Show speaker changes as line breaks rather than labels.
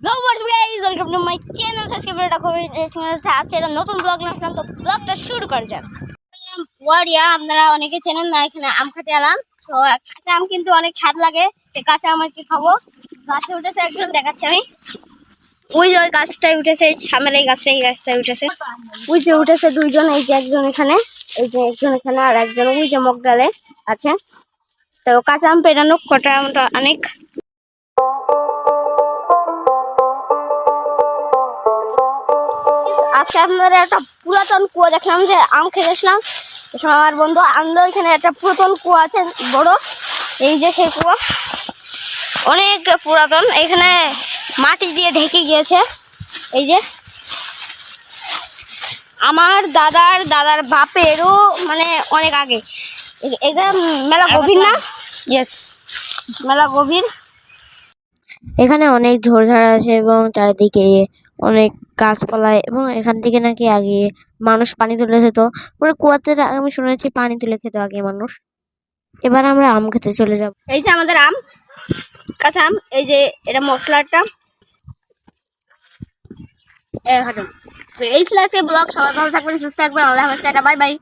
Go what's up guys, welcome to my channel. Subscribe করে রাখো। আজকে একটা নতুন ব্লগ নিয়ে আসলাম, তো ব্লগটা শুরু করা যাক। ওয়ারিয়া আপনারা অনেকে চেনেন না, এখানে আম খেতে এলাম। তো কাঁচা আম কিন্তু অনেক স্বাদ লাগে, তো কাঁচা আম আর কি খাবো। গাছে উঠেছে একজন, দেখাচ্ছি আমি। ওই যে ওই গাছটাই উঠেছে, সামনে এই গাছটাই উঠেছে। ওই যে উঠেছে দুইজন, এই যে একজন এখানে, এই যে একজন এখানে, আর একজন ওই যে মগডালে আছে। তো কাঁচা আম পেড়ানো কটা অনেক। আজকে আপনারা একটা পুরাতন কুয়া দেখলাম, যে আম খেতে আসলাম। আমার বন্ধু আনলো, এখানে একটা পুরাতন কুয়া আছে বড়, এই যে সেই কুয়া অনেক পুরাতন, এখানে মাটি দিয়ে ঢেকে গিয়েছে। এই যে আমার দাদার বাপেরও মানে অনেক আগে। এটা মেলা গভীর না? ইয়েস, মেলা গভীর।
এখানে অনেক ঝোড়ঝাড় আছে এবং চারিদিকে অনেক গাছপালা, এবং এখান থেকে নাকি আগে মানুষ পানি তুলে খেত। পুরো কুয়াতে আমি শুনেছি পানি তুলে খেত আগে মানুষ। এবার আমরা আম খেতে চলে যাব।
এই যে আমাদের আম, কাঁচা আম, এই যে এটা মশলাটা। এই ছিল আজকে ব্লগ। সবাই ভালো থাকবেন, সুস্থ থাকবেন। আল্লাহ হাফেজ, টাটা, বাই বাই।